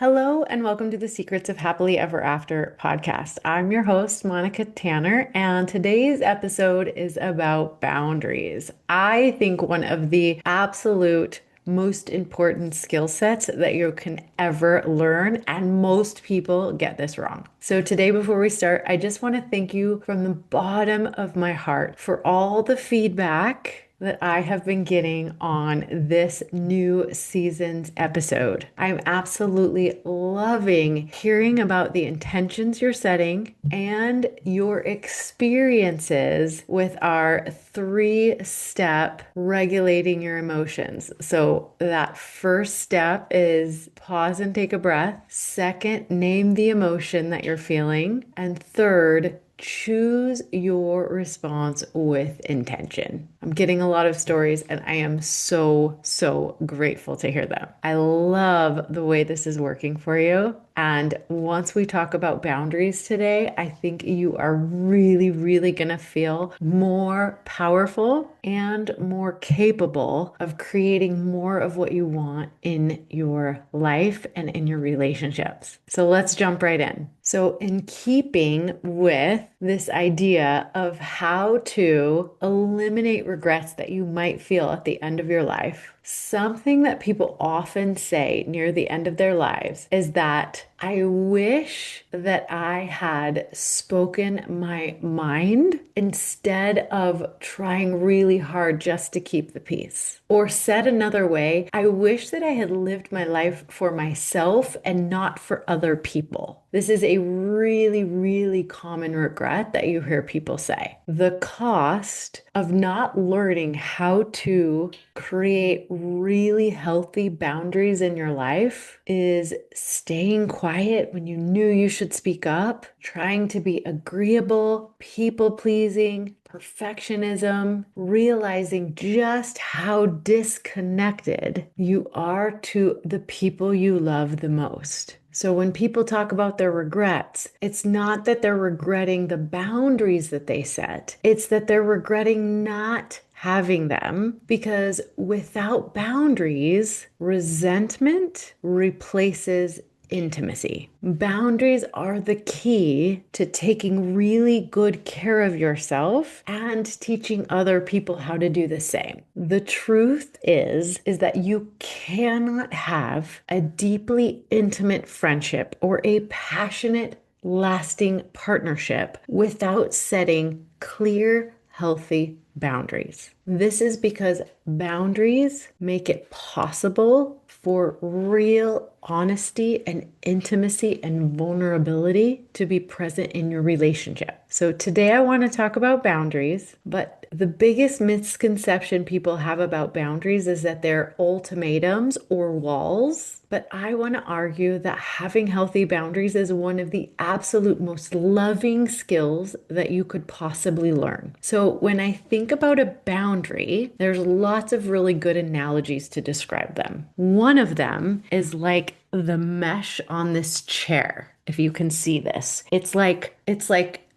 Hello, and welcome to the Secrets of Happily Ever After podcast. I'm your host, Monica Tanner, and today's episode is about boundaries. I think one of the absolute most important skill sets that you can ever learn, and most people get this wrong. So, today, before we start, I just want to thank you from the bottom of my heart for all the feedback that I have been getting on this new season's episode. I'm absolutely loving hearing about the intentions you're setting and your experiences with our 3-step regulating your emotions. So, that first step is pause and take a breath. Second, name the emotion that you're feeling. And third, choose your response with intention. I'm getting a lot of stories and I am so grateful to hear them. I love the way this is working for you. And once we talk about boundaries today, I think you are really going to feel more powerful and more capable of creating more of what you want in your life and in your relationships. So let's jump right in. So, in keeping with this idea of how to eliminate regrets that you might feel at the end of your life, something that people often say near the end of their lives is that I wish that I had spoken my mind instead of trying really hard just to keep the peace. Or said another way, I wish that I had lived my life for myself and not for other people. This is a really common regret that you hear people say. The cost of not learning how to create really healthy boundaries in your life is staying quiet when you knew you should speak up, trying to be agreeable, people pleasing, perfectionism, realizing just how disconnected you are to the people you love the most. So when people talk about their regrets, it's not that they're regretting the boundaries that they set. It's that they're regretting not having them, because without boundaries, resentment replaces intimacy. Boundaries are the key to taking really good care of yourself and teaching other people how to do the same. The truth is that you cannot have a deeply intimate friendship or a passionate, lasting partnership without setting clear, healthy boundaries. This is because boundaries make it possible for real honesty and intimacy and vulnerability to be present in your relationship. So today I want to talk about boundaries, but the biggest misconception people have about boundaries is that they're ultimatums or walls. But I want to argue that having healthy boundaries is one of the absolute most loving skills that you could possibly learn. So when I think about a boundary, there's lots of really good analogies to describe them. One of them is like the mesh on this chair. If you can see this, it's like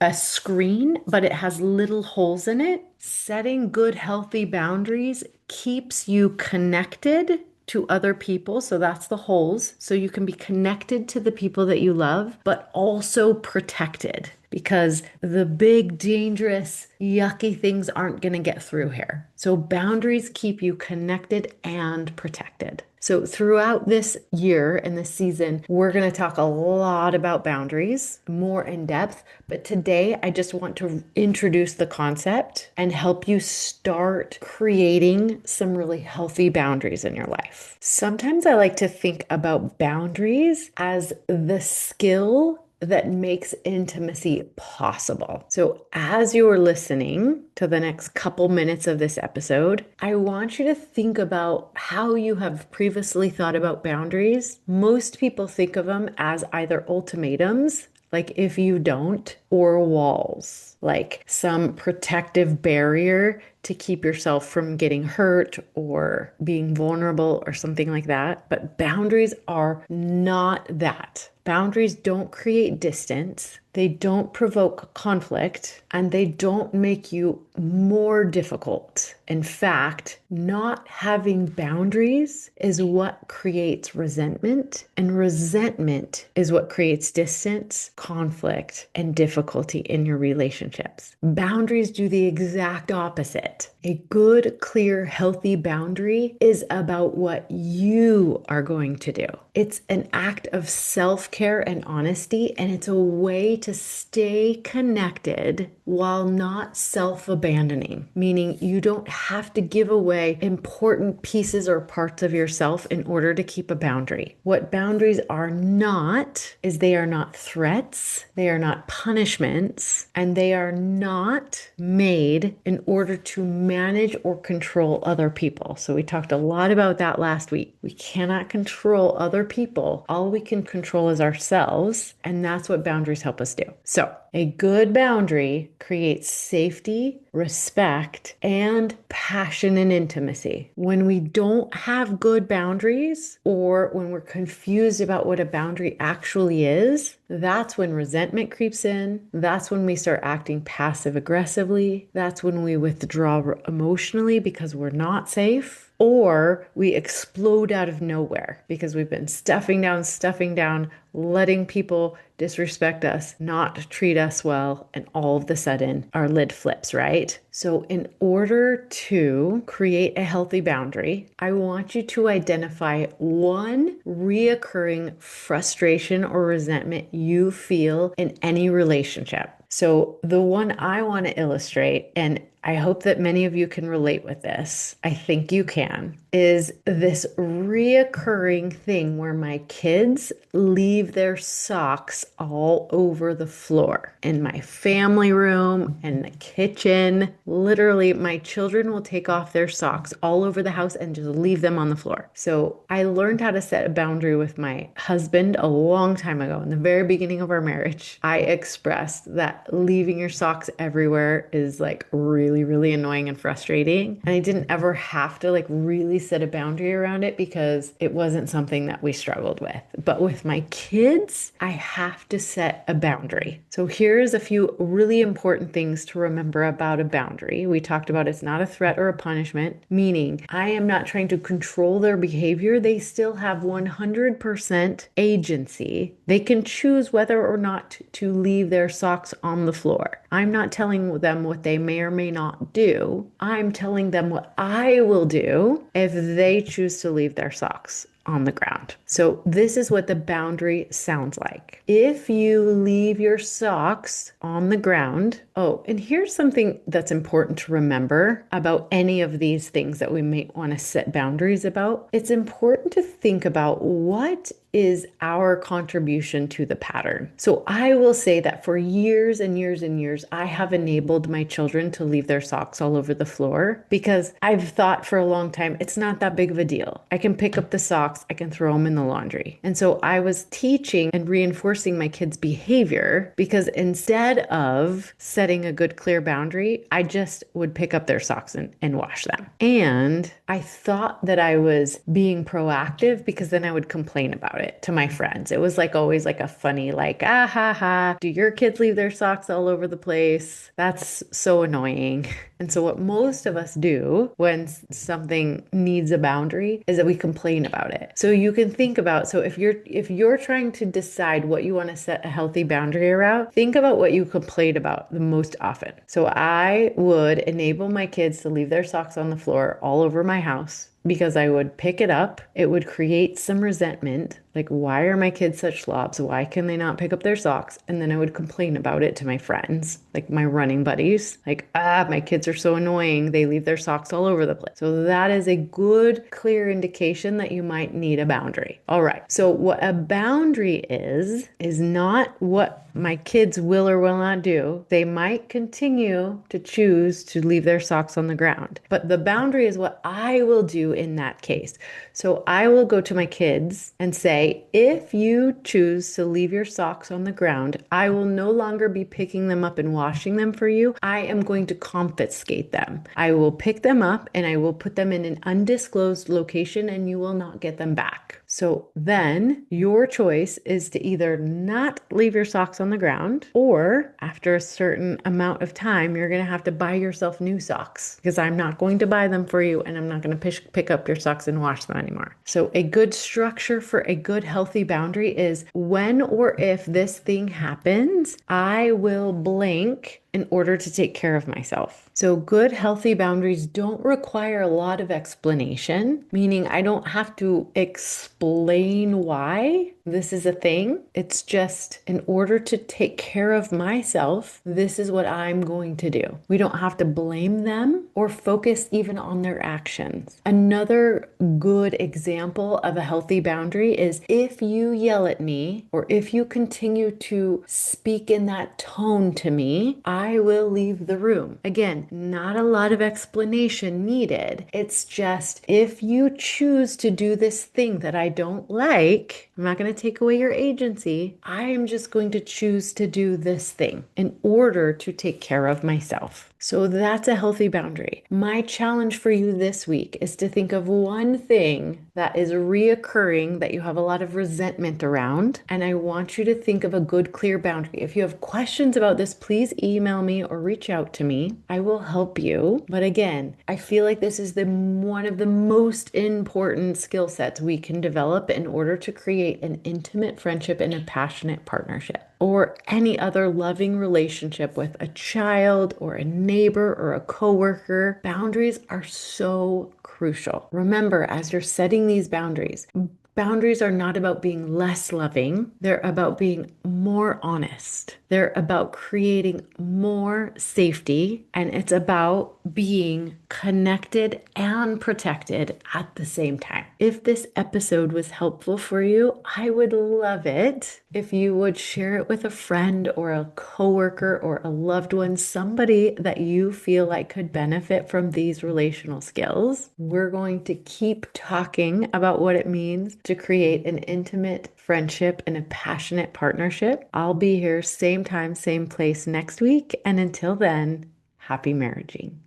a screen, but it has little holes in it. Setting good, healthy boundaries keeps you connected to other people. So that's the holes. So you can be connected to the people that you love, but also protected, because the big, dangerous, yucky things aren't going to get through here. So boundaries keep you connected and protected. So throughout this year and this season, we're going to talk a lot about boundaries, more in depth. But today, I just want to introduce the concept and help you start creating some really healthy boundaries in your life. Sometimes I like to think about boundaries as the skill that makes intimacy possible. So, as you are listening to the next couple minutes of this episode, I want you to think about how you have previously thought about boundaries. Most people think of them as either ultimatums, like if you don't, or walls, like some protective barrier to keep yourself from getting hurt or being vulnerable or something like that. But boundaries are not that. Boundaries don't create distance. they don't provoke conflict, and they don't make you more difficult. In fact, not having boundaries is what creates resentment, and resentment is what creates distance, conflict, and difficulty in your relationships. Boundaries do the exact opposite. A good, clear, healthy boundary is about what you are going to do. It's an act of self-care and honesty, and it's a way to stay connected while not self-abandoning, meaning you don't have to give away important pieces or parts of yourself in order to keep a boundary. What boundaries are not is they are not threats, they are not punishments, and they are not made in order to manage or control other people. So we talked a lot about that last week. We cannot control other people. All we can control is ourselves, and that's what boundaries help us do. So a good boundary creates safety, respect, and passion and intimacy. When we don't have good boundaries, or when we're confused about what a boundary actually is, that's when resentment creeps in. That's when we start acting passive aggressively. That's when we withdraw emotionally because we're not safe. Or we explode out of nowhere because we've been stuffing down, letting people disrespect us, not treat us well, and all of a sudden our lid flips, right? So in order to create a healthy boundary, I want you to identify one reoccurring frustration or resentment you feel in any relationship. So the one I want to illustrate, and I hope that many of you can relate with this, I think you can, is this reoccurring thing where my kids leave their socks all over the floor in my family room and the kitchen. Literally, my children will take off their socks all over the house and just leave them on the floor. So I learned how to set a boundary with my husband a long time ago. In the very beginning of our marriage, I expressed that leaving your socks everywhere is like really annoying and frustrating. And I didn't ever have to like really set a boundary around it because it wasn't something that we struggled with. But with my kids, I have to set a boundary. So here's a few really important things to remember about a boundary. We talked about it's not a threat or a punishment, meaning I am not trying to control their behavior. They still have 100% agency. They can choose whether or not to leave their socks on the floor. I'm not telling them what they may or may not do. I'm telling them what I will do if they choose to leave their socks on the ground. So this is what the boundary sounds like. If you leave your socks on the ground, oh, and here's something that's important to remember about any of these things that we may want to set boundaries about. It's important to think about what is our contribution to the pattern. So I will say that for years and years and years, I have enabled my children to leave their socks all over the floor because I've thought for a long time, it's not that big of a deal. I can pick up the socks, I can throw them in the laundry. And so I was teaching and reinforcing my kids' behavior because instead of setting a good, clear boundary, I just would pick up their socks and wash them. And I thought that I was being proactive because then I would complain about it to my friends. It was like always like a funny, like, ah ha ha, do your kids leave their socks all over the place? That's so annoying. And so what most of us do when something needs a boundary is that we complain about it. So you can think about, so if you're trying to decide what you want to set a healthy boundary around, think about what you complain about the most often. So I would enable my kids to leave their socks on the floor all over my house because I would pick it up. It would create some resentment. Like, why are my kids such slobs? Why can they not pick up their socks? And then I would complain about it to my friends, like my running buddies. Like, my kids are so annoying. They leave their socks all over the place. So that is a good, clear indication that you might need a boundary. All right. So what a boundary is not what my kids will or will not do. They might continue to choose to leave their socks on the ground. But the boundary is what I will do in that case. So I will go to my kids and say, if you choose to leave your socks on the ground, I will no longer be picking them up and washing them for you. I am going to confiscate them. I will pick them up and I will put them in an undisclosed location and you will not get them back. So then your choice is to either not leave your socks on the ground, or after a certain amount of time, you're going to have to buy yourself new socks because I'm not going to buy them for you and I'm not going to pick up your socks and wash them anymore. So a good structure for a good healthy boundary is when or if this thing happens, I will blank in order to take care of myself. So good healthy boundaries don't require a lot of explanation, meaning I don't have to explain why this is a thing. It's just in order to take care of myself, this is what I'm going to do. We don't have to blame them or focus even on their actions. Another good example of a healthy boundary is if you yell at me or if you continue to speak in that tone to me, I will leave the room. Again, not a lot of explanation needed. It's just if you choose to do this thing that I don't like, I'm not going to take away your agency. I am just going to choose to do this thing in order to take care of myself. So that's a healthy boundary. My challenge for you this week is to think of one thing that is reoccurring that you have a lot of resentment around. And I want you to think of a good, clear boundary. If you have questions about this, please email me or reach out to me. I will help you. But again, I feel like this is one of the most important skill sets we can develop in order to create an intimate friendship and a passionate partnership, or any other loving relationship with a child or a neighbor or a coworker. Boundaries are so crucial. Remember, as you're setting these boundaries, boundaries are not about being less loving. They're about being more honest. They're about creating more safety, and it's about being connected and protected at the same time. If this episode was helpful for you, I would love it if you would share it with a friend or a coworker or a loved one, somebody that you feel like could benefit from these relational skills. We're going to keep talking about what it means to create an intimate friendship and a passionate partnership. I'll be here same time, same place next week. And until then, happy marriaging.